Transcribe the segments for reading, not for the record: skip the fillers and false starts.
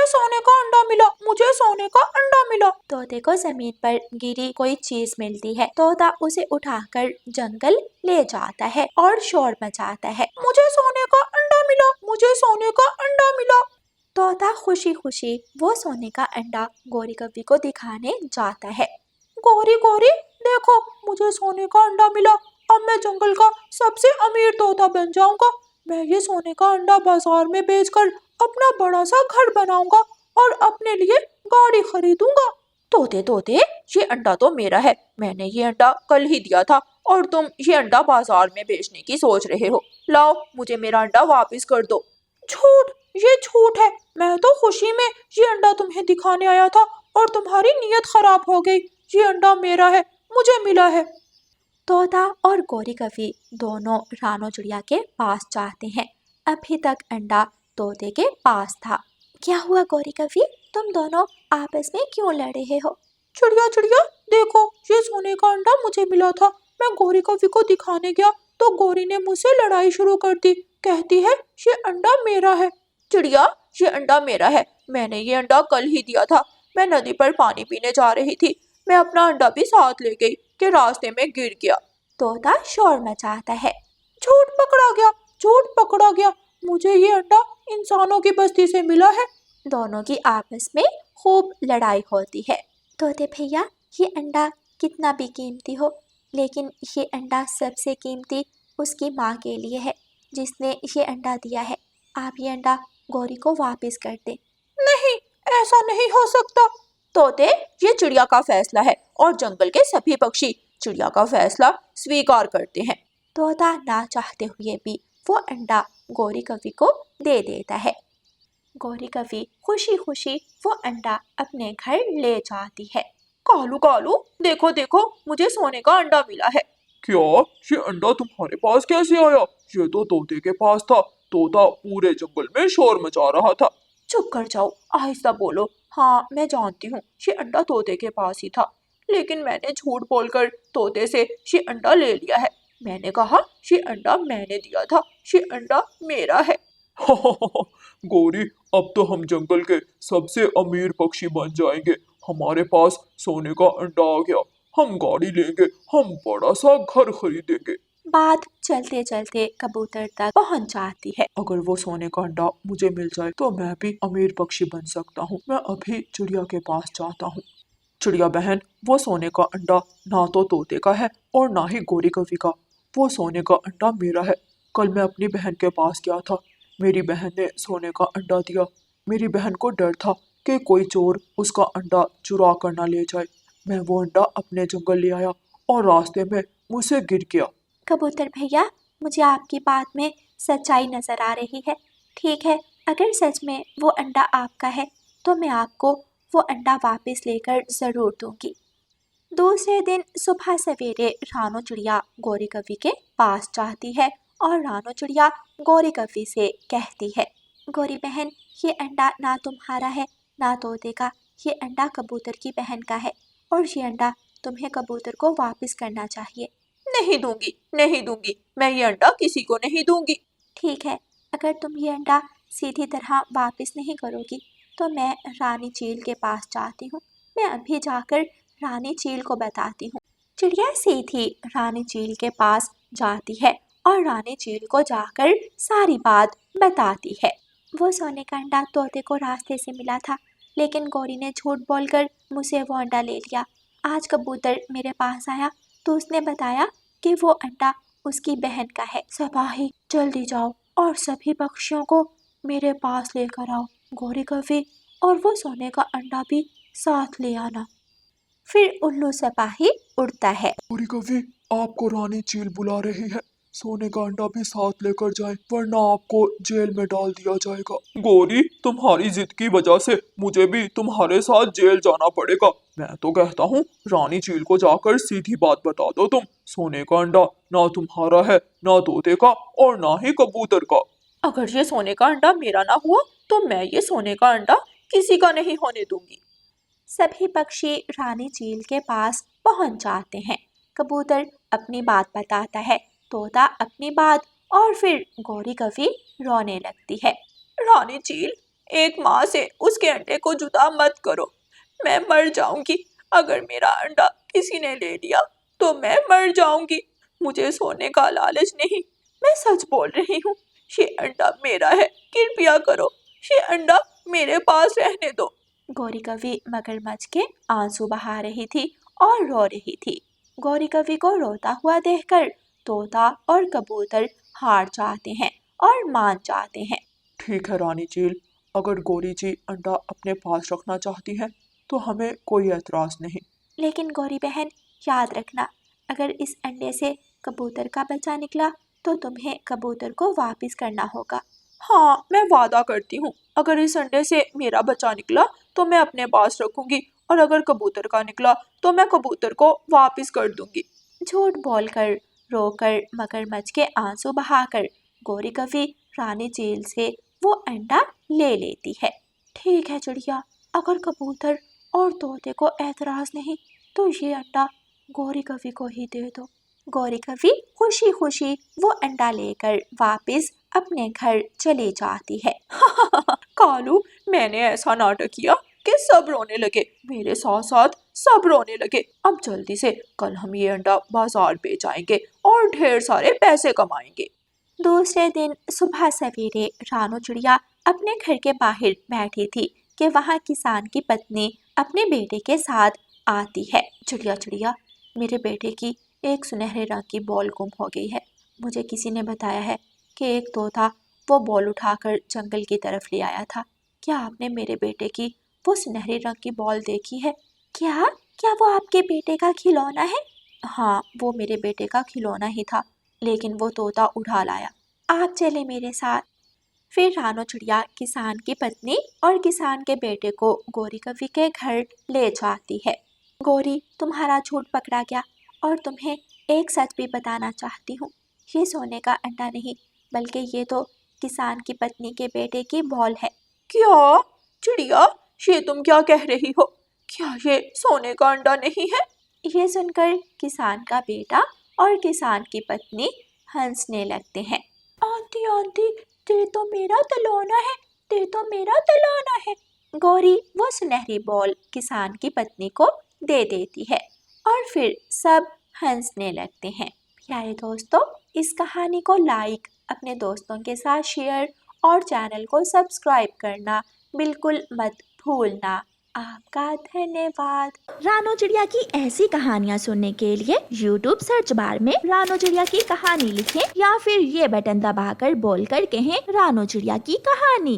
सोने का अंडा मिला, मुझे सोने का अंडा मिला। तोते को जमीन पर गिरी कोई चीज मिलती है। तोता उसे उठाकर जंगल ले जाता है और शोर मचाता है, मुझे सोने का अंडा मिला, मुझे सोने का अंडा मिला। तोता खुशी खुशी वो सोने का अंडा गौरी कव्वी को दिखाने जाता है। गौरी गौरी देखो, मुझे सोने का अंडा मिला। अब मैं जंगल का सबसे अमीर तोता बन जाऊंगा। मैं ये सोने का अंडा बाजार में बेचकर अपना बड़ा सा घर बनाऊंगा और अपने लिए गाड़ी खरीदूंगा। तोते तोते, ये अंडा तो मेरा है, मैंने ये अंडा कल ही दिया था और तुम ये अंडा बाजार में बेचने की सोच रहे हो। लाओ, मुझे मेरा अंडा वापस कर दो। झूठ, ये झूठ है। मैं तो खुशी में ये अंडा तुम्हें दिखाने आया था और तुम्हारी नीयत खराब हो गई। ये अंडा मेरा है, मुझे मिला है। तोता और गौरी कव्वी दोनों रानो चिड़िया के पास जाते हैं। अभी तक अंडा तोते के पास था। क्या हुआ गौरी कव्वी, तुम दोनों आपस में क्यों लड़ रहे हो? चिड़िया चिड़िया देखो, ये सोने का अंडा मुझे मिला था। मैं गौरी कव्वी को दिखाने गया तो गौरी ने मुझसे लड़ाई शुरू कर दी। कहती है ये अंडा मेरा है। चिड़िया, ये अंडा मेरा है, मैंने ये अंडा कल ही दिया था। मैं नदी पर पानी पीने जा रही थी, मैं अपना अंडा भी साथ ले गई कि रास्ते में गिर गया। तोता शोर मचाता है, झूठ पकड़ा गया, झूठ पकड़ा गया, मुझे ये अंडा इंसानों की बस्ती से मिला है। दोनों की आपस में खूब लड़ाई होती है। तोते भैया, ये अंडा कितना भी कीमती हो, लेकिन ये अंडा सबसे कीमती उसकी माँ के लिए है जिसने ये अंडा दिया है। आप ये अंडा गौरी को वापस कर दें। नहीं, ऐसा नहीं हो सकता। तोते, ये चिड़िया का फैसला है और जंगल के सभी पक्षी चिड़िया का फैसला स्वीकार करते हैं। तोता ना चाहते हुए भी वो अंडा गौरी कव्वी को दे देता है। गौरी कव्वी खुशी खुशी वो अंडा अपने घर ले जाती है। कालू कालू देखो देखो, मुझे सोने का अंडा मिला है। क्या ये अंडा तुम्हारे पास कैसे आया? ये तो तोते के पास था। तोता पूरे जंगल में शोर मचा रहा था। चुप कर जाओ, आहिस्ता बोलो। हाँ, मैं जानती हूँ ये अंडा तोते के पास ही था, लेकिन मैंने झूठ बोलकर तोते से ये अंडा ले लिया है। मैंने कहा ये अंडा मैंने दिया था, ये अंडा मेरा है। गौरी, अब तो हम जंगल के सबसे अमीर पक्षी बन जाएंगे। हमारे पास सोने का अंडा आ गया, हम गाड़ी लेंगे, हम बड़ा सा घर खरीदेंगे। बात चलते चलते कबूतर तक पहुंच जाती है। अगर वो सोने का अंडा मुझे मिल जाए तो मैं भी अमीर पक्षी बन सकता हूँ। मैं अभी चिड़िया के पास जाता हूँ। चिड़िया बहन, वो सोने का अंडा ना तो तोते का है और ना ही गौरी कव्वी का। वो सोने का अंडा मेरा है। कल मैं अपनी बहन के पास गया था, मेरी बहन ने सोने का अंडा दिया। मेरी बहन को डर था कि कोई चोर उसका अंडा चुरा कर ना ले जाए। मैं वो अंडा अपने जंगल ले आया और रास्ते में मुझसे गिर गया। कबूतर भैया, मुझे आपकी बात में सच्चाई नजर आ रही है। ठीक है, अगर सच में वो अंडा आपका है तो मैं आपको वो अंडा वापस लेकर जरूर दूंगी। दूसरे दिन सुबह सवेरे रानो चिड़िया गौरी कव्वी के पास जाती है और रानो चिड़िया गौरी कव्वी से कहती है, गौरी बहन, ये अंडा ना तुम्हारा है ना तोते का, ये अंडा कबूतर की बहन का है और ये अंडा तुम्हें कबूतर को वापस करना चाहिए। नहीं दूंगी, नहीं दूंगी, मैं ये अंडा किसी को नहीं दूंगी। ठीक है, अगर तुम ये अंडा सीधी तरह वापस नहीं करोगी तो मैं रानी चील के पास जाती हूँ। मैं अभी जाकर रानी चील को बताती हूँ। चिड़िया सीधी रानी चील के पास जाती है और रानी चील को जाकर सारी बात बताती है। वो सोने का अंडा तोते को रास्ते से मिला था, लेकिन गौरी ने झूठ बोलकर मुझसे वो अंडा ले लिया। आज कबूतर मेरे पास आया तो उसने बताया कि वो अंडा उसकी बहन का है। सिपाही, जल्दी जाओ और सभी पक्षियों को मेरे पास लेकर आओ। गौरी कव्वी और वो सोने का अंडा भी साथ ले आना। फिर उल्लू सिपाही उड़ता है। गौरी कव्वी, आपको रानी चील बुला रही है। सोने का अंडा भी साथ लेकर जाए, वरना आपको जेल में डाल दिया जाएगा। गौरी, तुम्हारी जिद की वजह से मुझे भी तुम्हारे साथ जेल जाना पड़ेगा। मैं तो कहता हूँ रानी चील को जाकर सीधी बात बता दो तुम। सोने का अंडा ना तुम्हारा है, ना तोते का और ना ही कबूतर का। अगर ये सोने का अंडा मेरा ना हुआ तो मैं ये सोने का अंडा किसी का नहीं होने दूंगी। सभी पक्षी रानी चील के पास पहुंच जाते हैं। कबूतर अपनी बात बताता है, तोता अपनी बात, और फिर गौरी कव्वी रोने लगती है। रानी चील, एक माँ से उसके अंडे को जुदा मत करो। मैं मर जाऊंगी। अगर मेरा अंडा किसी ने ले लिया तो मैं मर जाऊंगी। मुझे सोने का लालच नहीं, मैं सच बोल रही हूँ। ये अंडा मेरा है, कृपया करो, ये अंडा मेरे पास रहने दो। गौरी कवि मगरमच्छ के आंसू बहा रही थी और रो रही थी। गौरी कवि को रोता हुआ देखकर तोता और कबूतर हार जाते हैं और मान जाते हैं। ठीक है रानी चील, अगर गौरी जी अंडा अपने पास रखना चाहती हैं तो हमें कोई एतराज नहीं। लेकिन गौरी बहन, याद रखना, अगर इस अंडे से कबूतर का बच्चा निकला तो तुम्हें कबूतर को वापस करना होगा। हाँ, मैं वादा करती हूँ, अगर इस अंडे से मेरा बच्चा निकला तो मैं अपने पास रखूंगी, और अगर कबूतर का निकला तो मैं कबूतर को वापस कर दूंगी। झूठ बोलकर, रोकर, मगरमच्छ के आंसू बहाकर गौरी कवि रानी चील से वो अंडा ले लेती है। ठीक है चिड़िया, अगर कबूतर और तोते को ऐतराज नहीं तो ये अंडा गौरी कवि को ही दे दो। गौरी कवि खुशी खुशी वो अंडा लेकर वापस अपने घर चली जाती है। कालू, मैंने ऐसा नाटक किया कि सब रोने लगे, मेरे साथ साथ सब रोने लगे। अब जल्दी से कल हम ये अंडा बाजार बेच आएंगे और ढेर सारे पैसे कमाएंगे। दूसरे दिन सुबह सवेरे रानू चिड़िया अपने घर के बाहर बैठी थी कि वहाँ किसान की पत्नी अपने बेटे के साथ आती है। चिड़िया चिड़िया, मेरे बेटे की एक सुनहरे रंग की बॉल गुम हो गई है। मुझे किसी ने बताया है कि एक तोता वो बॉल उठाकर जंगल की तरफ ले आया था। क्या आपने मेरे बेटे की वो सुनहरी रंग की बॉल देखी है? क्या क्या वो आपके बेटे का खिलौना है? हाँ, वो मेरे बेटे का खिलौना ही था, लेकिन वो तोता उठा लाया। आप चले मेरे साथ। फिर रानो चिड़िया किसान की पत्नी और किसान के बेटे को गौरी कवि के घर ले जाती है। गौरी, तुम्हारा झूठ पकड़ा गया और तुम्हें एक सच भी बताना चाहती हूँ। ये सोने का अंडा नहीं, बल्कि ये तो किसान की पत्नी के बेटे की बॉल है। क्या चिड़िया, ये तुम क्या कह रही हो? क्या ये सोने का अंडा नहीं है? ये सुनकर किसान का बेटा और किसान की पत्नी हंसने लगते हैं। आंटी आंटी, ते तो मेरा तलौना है, ते तो मेरा तलौना है। गौरी वो सुनहरी बॉल किसान की पत्नी को दे देती है और फिर सब हंसने लगते हैं। प्यारे दोस्तों, इस कहानी को लाइक, अपने दोस्तों के साथ शेयर और चैनल को सब्सक्राइब करना बिल्कुल मत भूलना। आपका धन्यवाद। रानो चिड़िया की ऐसी कहानियाँ सुनने के लिए YouTube सर्च बार में रानो चिड़िया की कहानी लिखें या फिर ये बटन दबाकर बोलकर कहें रानो चिड़िया की कहानी।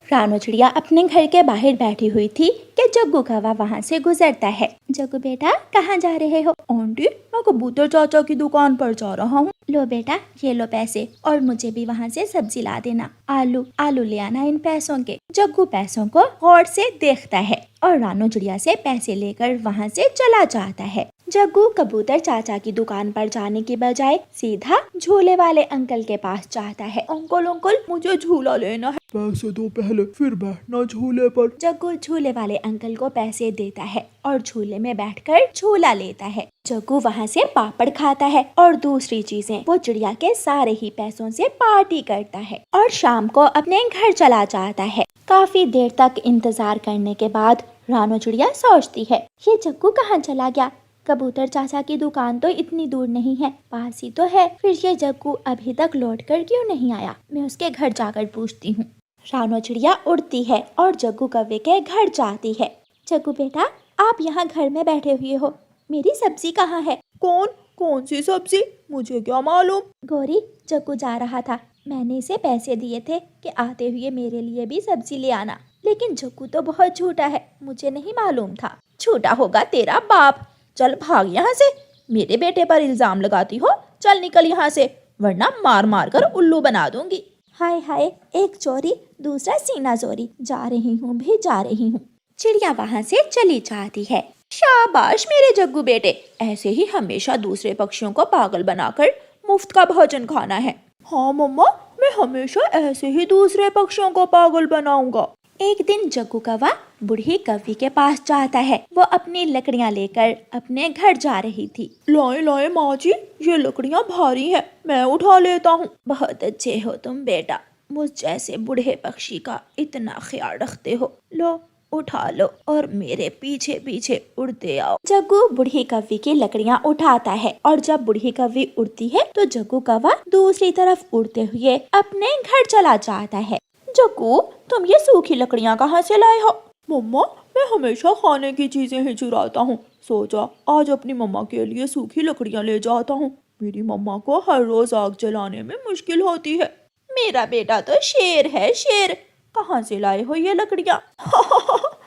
रानो चिड़िया अपने घर के बाहर बैठी हुई थी कि जग्गू कौवा वहाँ से गुजरता है। जग्गू बेटा, कहाँ जा रहे हो? आंटी, मैं कबूतर चाचा की दुकान पर जा रहा हूँ। लो बेटा, ये लो पैसे, और मुझे भी वहाँ से सब्जी ला देना। आलू ले आना इन पैसों के। जग्गू पैसों को गौर से देखता है और रानो चिड़िया से पैसे लेकर वहाँ से चला जाता है। जग्गू कबूतर चाचा की दुकान पर जाने की बजाय सीधा झूले वाले अंकल के पास जाता है। अंकल अंकल, मुझे झूला लेना है। पैसे दो पहले, फिर बैठना झूले पर। जग्गू झूले वाले अंकल को पैसे देता है और झूले में बैठकर झूला लेता है। जग्गू वहाँ से पापड़ खाता है और दूसरी चीजें। वो चिड़िया के सारे ही पैसों से पार्टी करता है और शाम को अपने घर चला जाता है। काफी देर तक इंतजार करने के बाद रानो चिड़िया सोचती है, ये जग्गू कहाँ चला गया? कबूतर चाचा की दुकान तो इतनी दूर नहीं है, पास ही तो है। फिर ये जग्गू अभी तक लौट कर क्यों नहीं आया? मैं उसके घर जाकर पूछती हूँ। रानो चिड़िया उड़ती है और जग्गू कौवे के घर जाती है। जग्गू बेटा, आप यहाँ घर में बैठे हुए हो, मेरी सब्जी कहाँ है? कौन सी सब्जी? मुझे क्या मालूम। गौरी, जग्गू जा रहा था, मैंने इसे पैसे दिए थे कि आते हुए मेरे लिए भी सब्जी ले आना, लेकिन जग्गू तो बहुत झूठा है, मुझे नहीं मालूम था। झूठा होगा तेरा बाप। चल भाग यहाँ से, मेरे बेटे पर इल्जाम लगाती हो। चल निकल यहाँ से, वरना मार मार कर उल्लू बना दूंगी। हाय हाय, एक चोरी दूसरा सीना चोरी, जा रही हूँ भी जा रही हूँ। चिड़िया वहाँ से चली जाती है। शाबाश मेरे जग्गू बेटे, ऐसे ही हमेशा दूसरे पक्षियों को पागल बनाकर मुफ्त का भोजन खाना है। हाँ मम्मा, मैं हमेशा ऐसे ही दूसरे पक्षियों को पागल बनाऊंगा। एक दिन जग्गू कौवा बूढ़ी कौवी के पास जाता है। वो अपनी लकड़ियाँ लेकर अपने घर जा रही थी। लाए माँ जी, ये लकड़ियाँ भारी हैं, मैं उठा लेता हूँ। बहुत अच्छे हो तुम बेटा, मुझ जैसे बूढ़े पक्षी का इतना ख्याल रखते हो। लो उठा लो और मेरे पीछे पीछे उड़ते आओ। जग्गू बूढ़ी कौवे की लकड़ियाँ उठाता है और जब बूढ़ी कौवी उड़ती है तो जग्गू कौवा दूसरी तरफ उड़ते हुए अपने घर चला जाता है। जग्गू, तुम ये सूखी लकड़ियाँ कहाँ से लाए हो? मम्मा, मैं हमेशा खाने की चीजें ही चुराता हूँ। सोचा आज अपनी मम्मा के लिए सूखी लकड़ियाँ ले जाता हूँ। मेरी मम्मा को हर रोज आग जलाने में मुश्किल होती है। मेरा बेटा तो शेर है, शेर। कहाँ से लाए हो ये लकड़ियाँ?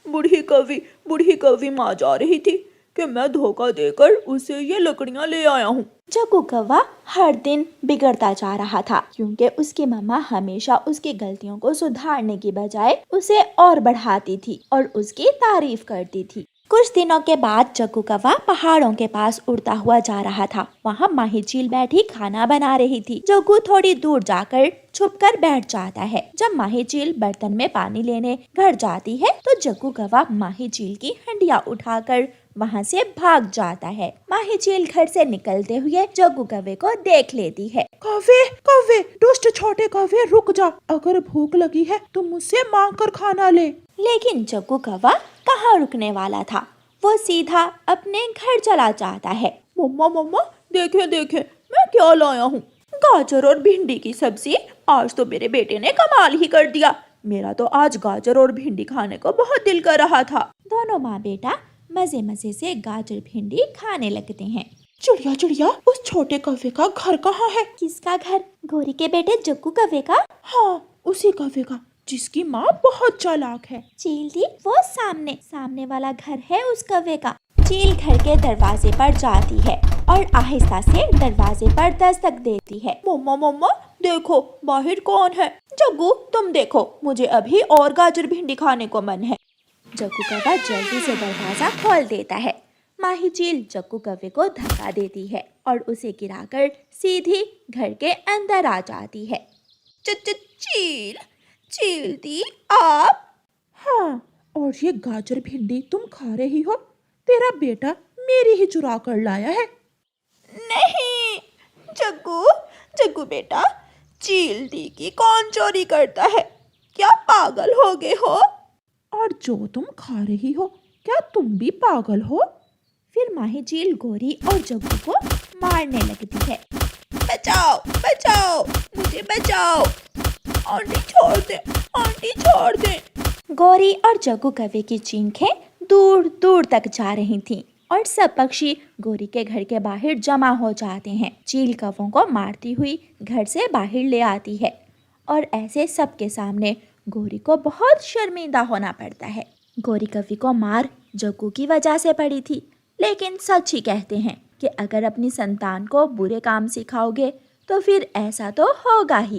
बूढ़ी कौवी माँ जा रही थी कि मैं धोखा देकर उसे ये लकड़ियाँ ले आया हूँ। जग्गू कौवा हर दिन बिगड़ता जा रहा था क्योंकि उसकी मम्मा हमेशा उसकी गलतियों को सुधारने की बजाय उसे और बढ़ाती थी और उसकी तारीफ करती थी। कुछ दिनों के बाद जग्गू कौवा पहाड़ों के पास उड़ता हुआ जा रहा था। वहाँ माही चील बैठी खाना बना रही थी। जग्गू थोड़ी दूर जाकर छुपकर बैठ जाता है। जब माही चील बर्तन में पानी लेने घर जाती है तो जग्गू कौवा माही चील की हंडिया उठाकर वहाँ से भाग जाता है। माही चील घर से निकलते हुए जग्गू कौवे को देख लेती है। कौवे, दुष्ट छोटे कौवे, रुक जा। अगर भूख लगी है तो मुझसे मांग कर खाना ले। लेकिन जग्गू कौवा कहाँ रुकने वाला था, वो सीधा अपने घर चला जाता है। मम्मा, देखे मैं क्या लाया हूँ। गाजर और भिंडी की सब्जी। आज तो मेरे बेटे ने कमाल ही कर दिया। मेरा तो आज गाजर और भिंडी खाने को बहुत दिल कर रहा था। दोनों माँ बेटा मजे मजे से गाजर भिंडी खाने लगते हैं। चिड़िया, उस छोटे कौवे का घर कहाँ है? किसका घर? गोरी के बेटे जग्गू कौवे का। हाँ, उसी कौवे का जिसकी माँ बहुत चालाक है। चील दी, वो सामने वाला घर है उस कौवे का। चील घर के दरवाजे पर जाती है और आहिस्ता से दरवाजे पर दस्तक देती है। मम्मा, देखो बाहर कौन है? जग्गू, तुम देखो, मुझे अभी और गाजर भिंडी खाने को मन है। जग्गू कौवा जल्दी से दरवाजा खोल देता है। माही चील जग्गू कौवे को धक्का देती है और उसे गिराकर सीधी घर के अंदर आ जाती है। चील दी, आप? हाँ, और ये गाजर भिंडी तुम खा रही हो? तेरा बेटा मेरी ही चुरा कर लाया है। नहीं जग्गू बेटा, चील दी की कौन चोरी करता है? क्या पागल हो गए हो? और जो तुम खा रही हो, क्या तुम भी पागल हो? फिर माही चील गोरी और जग्गू को मारने लगती है। बचाओ, मुझे बचाओ। आंटी छोड़ दे। गोरी और जग्गू कौवे की चीखें दूर दूर तक जा रही थीं और सब पक्षी गोरी के घर के बाहर जमा हो जाते हैं। चील कौवों को मारती हुई घर से बाहर ले आती है और ऐसे सबके सामने गोरी को बहुत शर्मिंदा होना पड़ता है। गोरी कौवी को मार जग्गू की वजह से पड़ी थी, लेकिन सच ही कहते हैं कि अगर अपनी संतान को बुरे काम सिखाओगे तो फिर ऐसा तो होगा ही।